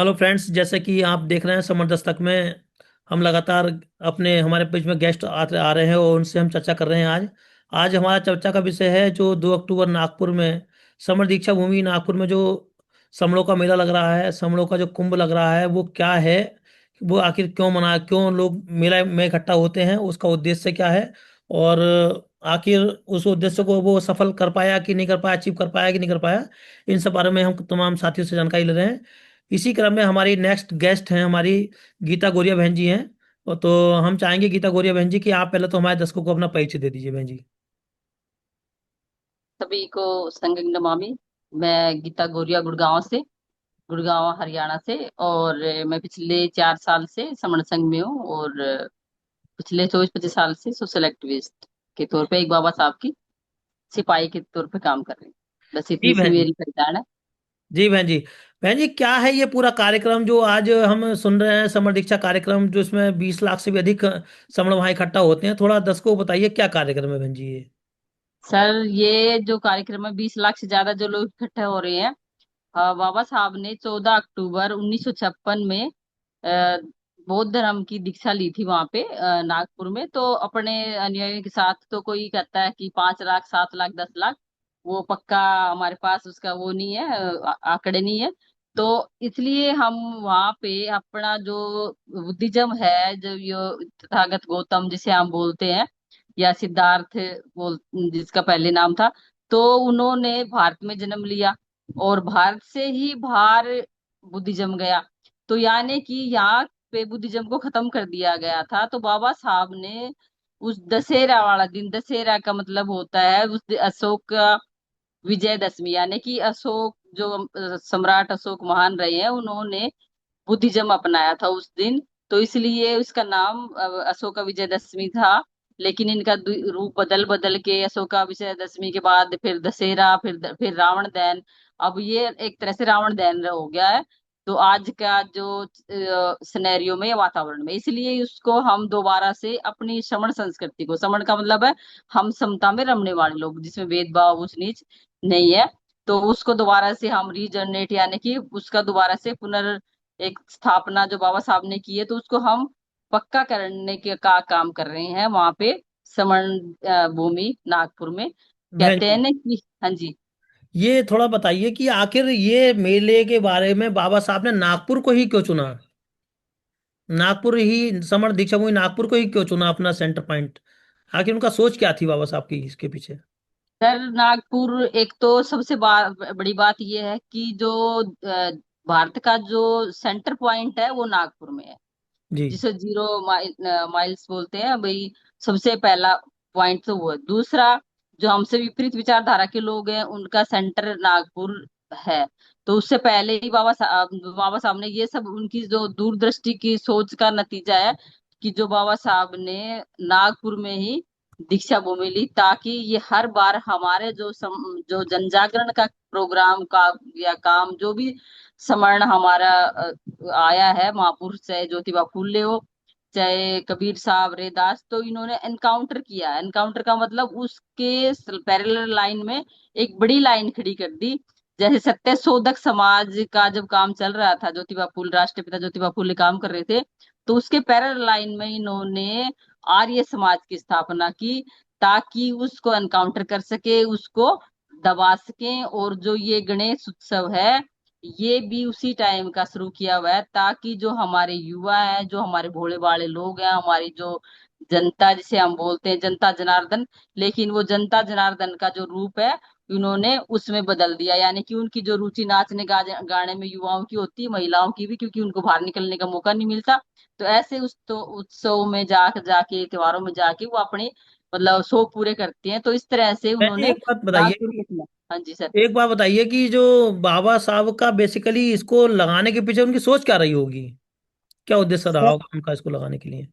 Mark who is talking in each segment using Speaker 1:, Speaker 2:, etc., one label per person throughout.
Speaker 1: Hello friends, जैसे कि आप देख रहे हैं समर दस्तक में हम लगातार अपने हमारे पेज में गेस्ट आते आ रहे हैं और उनसे हम चर्चा कर रहे हैं। आज आज हमारा चर्चा का विषय है जो 2 अक्टूबर नागपुर में समर दीक्षा भूमि नागपुर में जो समलों का मेला लग रहा है, समलों का जो कुंभ लग रहा है, वो क्या है, वो आखिर क्यों लोग मेला में इकट्ठा होते हैं, उसका उद्देश्य क्या है और आखिर उस उद्देश्य को वो सफल कर पाया कि नहीं कर पाया, अचीव कर पाया कि नहीं कर पाया। इन सब बारे में हम तमाम साथियों से जानकारी ले रहे हैं। इसी क्रम में हमारी नेक्स्ट गेस्ट हैं, हमारी गीता गोरिया बहन जी हैं। तो हम चाहेंगे गीता गोरिया बहन जी कि आप पहले तो हमारे दर्शकों को अपना परिचय दे दीजिए बहन जी।
Speaker 2: सभी को संगम नमामि। मैं गीता गौरिया गुड़गांव से, गुड़गांव हरियाणा से। और मैं पिछले 4 साल से समण संघ में हूँ। और पिछले 24-25 साल से सोशल एक्टिविस्ट के तौर पे एक बाबा साहब की सिपाही के तौर पे काम कर रही हूँ। बस
Speaker 1: जी
Speaker 2: इतनी सी
Speaker 1: बहन जी।
Speaker 2: मेरी पहचान है।
Speaker 1: जी बहन जी। बहन जी, क्या है ये पूरा कार्यक्रम जो आज हम सुन रहे हैं, समर दीक्षा कार्यक्रम, जो इसमें 20 लाख से भी अधिक समण वहाँ इकट्ठा होते हैं? थोड़ा दर्शकों को बताइए क्या कार्यक्रम है बहन जी ये।
Speaker 2: सर, ये जो कार्यक्रम है, 20 लाख से ज्यादा जो लोग इकट्ठे हो रहे हैं। बाबा साहब ने 14 अक्टूबर 1956 में बौद्ध धर्म की दीक्षा ली थी वहां पे, नागपुर में। तो अपने अनुयायियों के साथ, तो कोई कहता है कि 5 लाख, 7 लाख, 10 लाख, वो पक्का हमारे पास उसका वो नहीं है, आंकड़े नहीं है। तो इसलिए हम वहां पे अपना जो बुद्धिज्म है, जो ये तथागत गौतम जिसे हम बोलते हैं, या सिद्धार्थ बोल जिसका पहले नाम था, तो उन्होंने भारत में जन्म लिया और भारत से ही बाहर बुद्धिज्म गया। तो यानी कि यहाँ पे बुद्धिज्म को खत्म कर दिया गया था। तो बाबा साहब ने उस दशहरा वाला दिन, दशहरा का मतलब होता है उस अशोक का विजयदशमी, यानी कि अशोक जो सम्राट अशोक महान रहे हैं, उन्होंने बुद्धिज्म अपनाया था उस दिन। तो इसलिए उसका नाम अशोका विजयदशमी था। लेकिन इनका रूप बदल बदल के अशोका विजयदशमी के बाद फिर दशहरा, फिर रावण दहन। अब ये एक तरह से रावण दहन हो गया है। तो आज का जो सिनेरियो में, वातावरण में, इसलिए उसको हम दोबारा से अपनी श्रमण संस्कृति को, श्रमण का मतलब है हम समता में रमने वाले लोग, जिसमें भेदभाव ऊंच नीच नहीं है। तो उसको दोबारा से हम रीजनरेट, यानी कि उसका दोबारा से एक स्थापना जो बाबा साहब ने की है, तो उसको हम पक्का करने के का काम कर रहे हैं वहां पे, समण भूमि नागपुर में।
Speaker 1: बहन
Speaker 2: कहते हैं
Speaker 1: जी,
Speaker 2: ना कि हाँ जी।
Speaker 1: ये थोड़ा बताइए कि आखिर ये मेले के बारे में बाबा साहब ने नागपुर को ही क्यों चुना? नागपुर ही समर दीक्षा भूमि नागपुर को ही क्यों चुना अपना सेंटर पॉइंट? आखिर उनका सोच क्या थी बाबा साहब की इसके पीछे?
Speaker 2: सर, नागपुर एक तो सबसे बड़ी बात यह है कि जो भारत का जो सेंटर पॉइंट है वो नागपुर में है,
Speaker 1: जी।
Speaker 2: जिसे माइल्स बोलते हैं भाई। सबसे पहला पॉइंट तो वो है। दूसरा, जो हमसे विपरीत विचारधारा के लोग हैं, उनका सेंटर नागपुर है। तो उससे पहले ही बाबा साहब ने ये सब, उनकी जो दूरदृष्टि की सोच का नतीजा है कि जो बाबा साहब ने नागपुर में ही दीक्षा भूमि ली, ताकि ये हर बार हमारे जो जनजागरण का प्रोग्राम का या काम जो भी समरण हमारा आया है, महापुरुष चाहे ज्योतिबा फूले हो, चाहे कबीर साहब, रैदास, तो इन्होंने एनकाउंटर किया। एनकाउंटर का मतलब उसके पैरेलल लाइन में एक बड़ी लाइन खड़ी कर दी। जैसे सत्य शोधक समाज का जब काम चल रहा था, ज्योतिबा फूल, राष्ट्रपिता ज्योतिबा फूले काम कर रहे थे, तो उसके पैरेलल लाइन में इन्होंने आर्य समाज की स्थापना की, ताकि उसको एनकाउंटर कर सके, उसको दबा सके। और जो ये गणेश उत्सव है, ये भी उसी टाइम का शुरू किया हुआ है, ताकि जो हमारे युवा हैं, जो हमारे भोले भाले लोग हैं, हमारी जो जनता जिसे हम बोलते हैं जनता जनार्दन, लेकिन वो जनता जनार्दन का जो रूप है, उन्होंने उसमें बदल दिया। यानी कि उनकी जो रुचि नाचने गाने में युवाओं की होती है, महिलाओं की भी, क्योंकि उनको बाहर निकलने का मौका नहीं मिलता। तो ऐसे उस तो उत्सव में जाके, त्योहारों में जाके वो अपने मतलब शौक पूरे करती हैं। तो इस तरह से
Speaker 1: बहन जी,
Speaker 2: उन्होंने
Speaker 1: एक बात बताइए
Speaker 2: नागपुर
Speaker 1: कि
Speaker 2: को चुना। हाँ जी सर।
Speaker 1: एक बात बताइए कि जो बाबा साहब का बेसिकली इसको लगाने के पीछे उनकी सोच क्या रही होगी? क्या उद्देश्य रहा
Speaker 2: सर,
Speaker 1: होगा उनका इसको लगाने के लिए?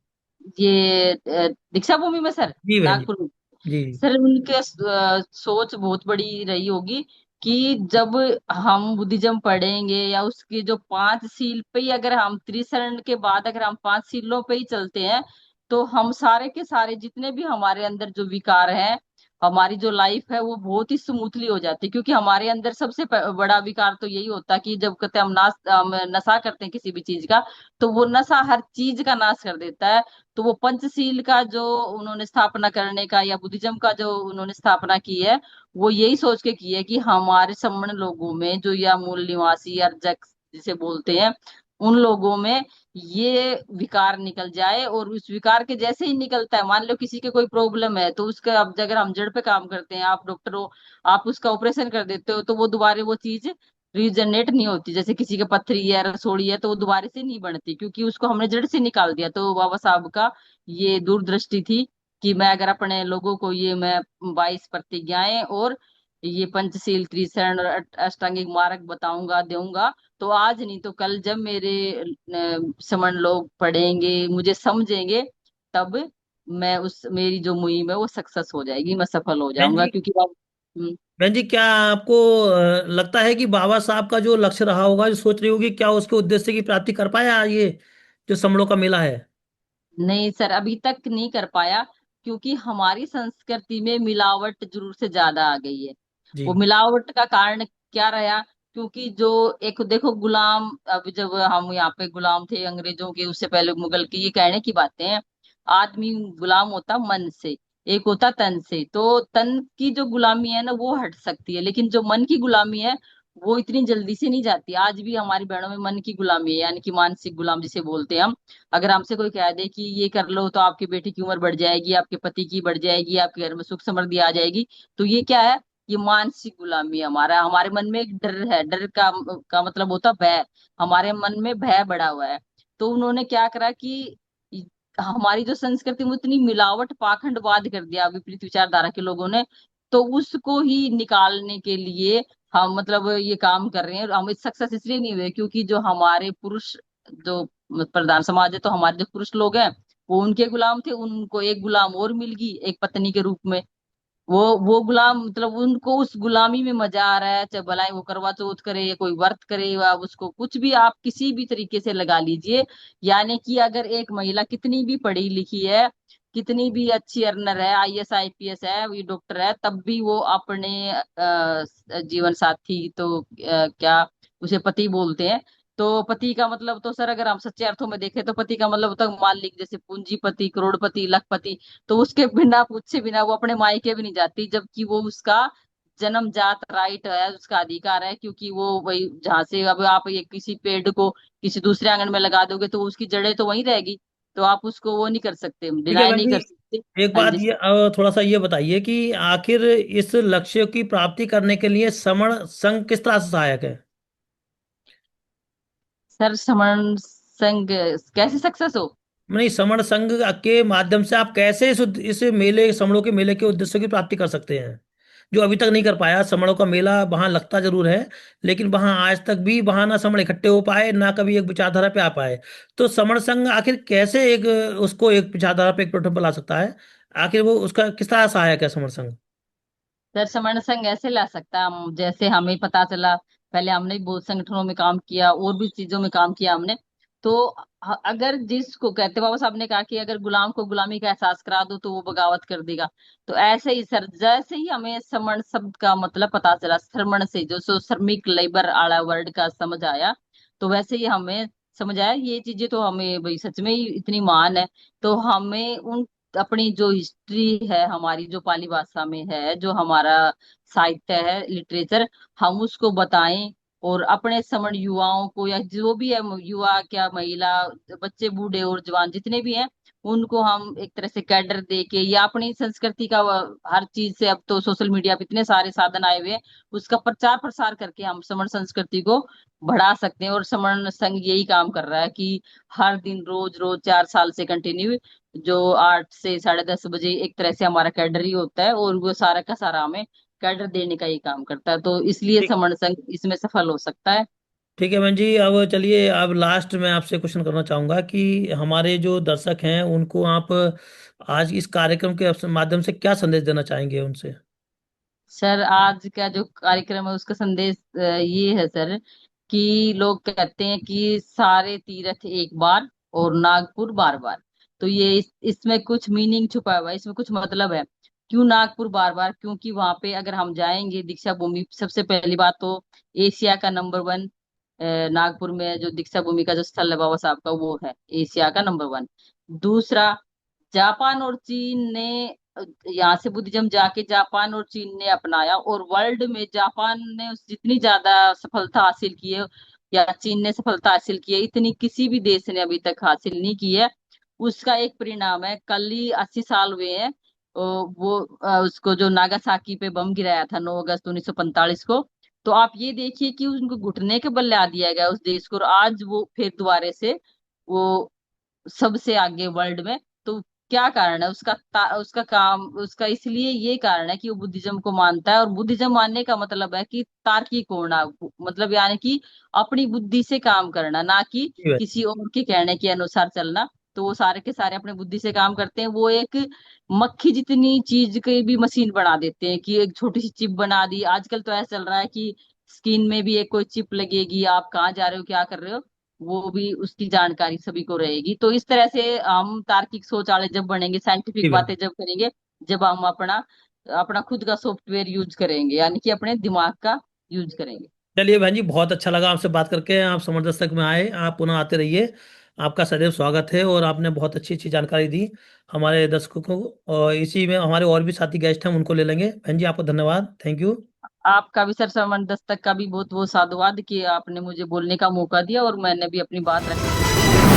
Speaker 2: ये दीक्षा भूमि में सर,
Speaker 1: जी बहन जी।
Speaker 2: नागपुर में,
Speaker 1: जी।
Speaker 2: सर उनके सोच बहुत बड़ी रही होगी कि जब हम बुद्धिज्म पढ़ेंगे, या उसकी जो 5 सील पे ही, अगर हम त्रिशरण के बाद अगर हम 5 सीलों पे ही चलते हैं, तो हम सारे के सारे जितने भी हमारे अंदर जो विकार हैं, हमारी जो लाइफ है वो बहुत ही स्मूथली हो जाती है। क्योंकि हमारे अंदर सबसे बड़ा विकार तो यही होता है कि जब कहते हैं हम नशा करते हैं किसी भी चीज का, तो वो नशा हर चीज का नाश कर देता है। तो वो पंचशील का जो उन्होंने स्थापना करने का, या बुद्धिज्म का जो उन्होंने स्थापना की है, वो यही सोच के की है कि हमारे समान लोगों में जो, या मूल निवासी अर्जक जिसे बोलते हैं, उन लोगों में ये विकार निकल जाए। और उस विकार के जैसे ही निकलता है, मान लो किसी के कोई प्रॉब्लम है, तो उसका अब अगर हम जड़ पे काम करते हैं, आप डॉक्टर हो, आप उसका ऑपरेशन कर देते हो, तो वो दोबारा वो चीज रीजनरेट नहीं होती। जैसे किसी के पथरी है, रसोड़ी है, तो वो दोबारा से नहीं बनती, क्योंकि उसको हमने जड़ से निकाल दिया। तो बाबा साहब का ये दूरदृष्टि थी कि मैं अगर अपने लोगों को ये मैं 22 प्रतिज्ञाएं और ये पंचशील, त्रिशरण और अष्टांगिक मार्ग बताऊंगा, दूंगा, तो आज नहीं तो कल जब मेरे समण लोग पढ़ेंगे, मुझे समझेंगे, तब मैं उस मेरी जो मुहिम है वो सक्सेस हो जाएगी, मैं सफल हो
Speaker 1: बहन
Speaker 2: जाऊंगा।
Speaker 1: जी,
Speaker 2: क्योंकि
Speaker 1: बहन जी, क्या आपको लगता है कि बाबा साहब का जो लक्ष्य रहा होगा, जो सोच रही होगी, क्या उसके उद्देश्य की प्राप्ति कर पाया ये जो समड़ों का मेला है?
Speaker 2: नहीं सर, अभी तक नहीं कर पाया। क्योंकि हमारी संस्कृति में मिलावट जरूर से ज्यादा आ गई है।
Speaker 1: जी।
Speaker 2: वो मिलावट का कारण क्या रहा? क्योंकि जो एक देखो गुलाम, अब जब हम यहाँ पे गुलाम थे अंग्रेजों के, उससे पहले मुगल की, ये कहने की बातें हैं। आदमी गुलाम होता मन से, एक होता तन से। तो तन की जो गुलामी है ना वो हट सकती है, लेकिन जो मन की गुलामी है वो इतनी जल्दी से नहीं जाती। आज भी हमारी बहनों में मन की गुलामी है, यानी कि मानसिक गुलाम जिसे बोलते हैं हम। अगर हमसे कोई कह दे कि ये कर लो तो आपकी बेटी की उम्र बढ़ जाएगी, आपके पति की बढ़ जाएगी, आपके घर में सुख समृद्धि आ जाएगी, तो ये क्या है? ये मानसिक गुलामी है। हमारा हमारे मन में एक डर है। डर का मतलब होता भय। हमारे मन में भय बढ़ा हुआ है। तो उन्होंने क्या करा कि हमारी जो संस्कृति में इतनी मिलावट, पाखंडवाद कर दिया विपरीत विचारधारा के लोगों ने। तो उसको ही निकालने के लिए हम मतलब ये काम कर रहे हैं। और हम इस सक्सेस इसलिए नहीं हुए क्योंकि जो हमारे पुरुष, जो प्रधान समाज है, तो हमारे जो पुरुष लोग हैं वो उनके गुलाम थे, उनको एक गुलाम और मिल गई एक पत्नी के रूप में। वो गुलाम मतलब उनको उस गुलामी में मजा आ रहा है। चाहे भलाई वो करवा चौथ करे या कोई व्रत करे, या उसको कुछ भी आप किसी भी तरीके से लगा लीजिए। यानी कि अगर एक महिला कितनी भी पढ़ी लिखी है, कितनी भी अच्छी अर्नर है, आईएएस आईपीएस है, ये डॉक्टर है, तब भी वो अपने जीवन साथी, तो क्या उसे पति बोलते हैं। तो पति का मतलब तो सर, अगर हम सच्चे अर्थों में देखें, तो पति का मतलब होता है मालिक, जैसे पूंजीपति, करोड़पति, लखपति। तो उसके बिना, पूछे बिना वो अपने मायके भी नहीं जाती, जबकि वो उसका जन्मजात राइट है, उसका अधिकार है। क्योंकि वो वही, जहां से अब आप ये किसी पेड़ को किसी दूसरे आंगन में लगा दोगे तो उसकी जड़ें तो वहीं रहेगी। तो आप उसको वो नहीं कर सकते,
Speaker 1: ठीक है
Speaker 2: डिनाई
Speaker 1: बहन
Speaker 2: नहीं
Speaker 1: जी,
Speaker 2: कर सकते।
Speaker 1: एक
Speaker 2: हाँ
Speaker 1: बात
Speaker 2: जी
Speaker 1: ये थोड़ा सा ये बताइए कि आखिर इस लक्ष्य की प्राप्ति करने के लिए समण संघ किस तरह से सहायक है?
Speaker 2: सर, समण संघ कैसे सक्सेस हो?
Speaker 1: नहीं, समण संघ के माध्यम से आप कैसे इस मेले, समणों के मेले के उद्देश्य की प्राप्ति कर सकते हैं, जो अभी तक नहीं कर पाया। समणों का मेला वहां लगता जरूर है, लेकिन वहां आज तक भी वहां ना समण इकट्ठे हो पाए, ना कभी एक विचारधारा पे आ पाए। तो समण संघ आखिर कैसे एक उसको एक विचारधारा पे, एक प्लेटफॉर्म पर ला सकता है? आखिर वो उसका किस तरह सहायक है समण संघ?
Speaker 2: सर, समर्ण संघ ऐसे ला सकता है, हम जैसे हमें पता चला, पहले हमने भी बहुत संगठनों में काम किया और भी चीजों में काम किया हमने। तो अगर जिसको कहते, बाबा साहब ने कहा कि अगर गुलाम को गुलामी का एहसास करा दो तो वो बगावत कर देगा। तो ऐसे ही सर, जैसे ही हमें समण शब्द का मतलब पता चला, श्रमण से जो सो श्रमिक लेबर आला वर्ड का समझ आया, तो वैसे ही हमें समझ आया ये चीजें तो हमें भाई सच में ही इतनी महान है। तो हमें उन अपनी जो हिस्ट्री है हमारी, जो पाली भाषा में है, जो हमारा साहित्य है, लिटरेचर, हम उसको बताएं। और अपने समण युवाओं को, या जो भी है, युवा क्या, महिला, बच्चे, बूढ़े और जवान जितने भी हैं, उनको हम एक तरह से कैडर दे के, या अपनी संस्कृति का हर चीज से, अब तो सोशल मीडिया पे इतने सारे साधन आए हुए हैं, उसका प्रचार प्रसार करके हम समण संस्कृति को बढ़ा सकते हैं। और समण संघ यही काम कर रहा है कि हर दिन, रोज रोज, 4 साल से कंटिन्यू, जो 8 से 10:30 बजे एक तरह से हमारा कैडर ही होता है, और वो सारा का सारा हमें कैडर देने का ही काम करता है। तो इसलिए
Speaker 1: ठीक।
Speaker 2: समण संघ इसमें सफल हो सकता है।
Speaker 1: ठीक है बहन जी, अब चलिए, अब लास्ट में आपसे क्वेश्चन करना चाहूंगा कि हमारे जो दर्शक हैं उनको आप आज इस कार्यक्रम के माध्यम से क्या संदेश देना चाहेंगे उनसे?
Speaker 2: सर, आज का जो कार्यक्रम है उसका संदेश ये है सर, कि लोग कहते हैं कि सारे तीर्थ एक बार और नागपुर बार बार। तो ये इसमें कुछ मीनिंग छुपा हुआ है, इसमें कुछ मतलब है। क्यों नागपुर बार बार? क्योंकि वहां पे अगर हम जाएंगे दीक्षा भूमि, सबसे पहली बात तो एशिया का नंबर 1 नागपुर में जो दीक्षा भूमि का जो स्थल है बाबा साहब का, वो है एशिया का नंबर 1। दूसरा, जापान और चीन ने यहाँ से बुद्धिज्म जाके जापान और चीन ने अपनाया, और वर्ल्ड में जापान ने जितनी ज्यादा सफलता हासिल की है या चीन ने सफलता हासिल की है, इतनी किसी भी देश ने अभी तक हासिल नहीं की है। उसका एक परिणाम है, कल ही 80 साल हुए हैं वो उसको जो नागासाकी पे बम गिराया था 9 अगस्त 1945 को। तो आप ये देखिए कि उनको घुटने के बल ला दिया गया उस देश को, और आज वो फिर दोबारा से वो सबसे आगे वर्ल्ड में। तो क्या कारण है उसका? उसका काम, उसका इसलिए ये कारण है कि वो बुद्धिज्म को मानता है, और बुद्धिज्म मानने का मतलब है कि तार्किक होना, मतलब यानी कि अपनी बुद्धि से काम करना, ना कि
Speaker 1: जी भाई।
Speaker 2: किसी और के कहने के अनुसार चलना। तो वो सारे के सारे अपने बुद्धि से काम करते हैं। वो एक मक्खी जितनी चीज की भी मशीन बना देते हैं, कि एक छोटी सी चिप बना दी। आजकल तो ऐसा चल रहा है कि स्किन में भी एक कोई चिप लगेगी, आप कहाँ जा रहे हो क्या कर रहे हो वो भी उसकी जानकारी सभी को रहेगी। तो इस तरह से हम तार्किक सोच वाले जब बनेंगे,
Speaker 1: जी
Speaker 2: साइंटिफिक
Speaker 1: भाई।
Speaker 2: बातें जब करेंगे, जब हम अपना अपना खुद का सॉफ्टवेयर यूज करेंगे, यानी कि अपने दिमाग का यूज करेंगे।
Speaker 1: चलिए बहन जी, बहुत अच्छा लगा आपसे बात करके। आप समर दस्तक में आए, आप पुनः आते रहिए। आपका सदैव स्वागत है, और आपने बहुत अच्छी अच्छी जानकारी दी हमारे दर्शकों को। और इसी में हमारे और भी साथी गेस्ट हैं, उनको ले लेंगे। बहन जी, आपको धन्यवाद, थैंक यू।
Speaker 2: आपका भी सर, समन दस्तक का भी बहुत बहुत साधुवाद कि आपने मुझे बोलने का मौका दिया और मैंने भी अपनी बात रखने की कोशिश की।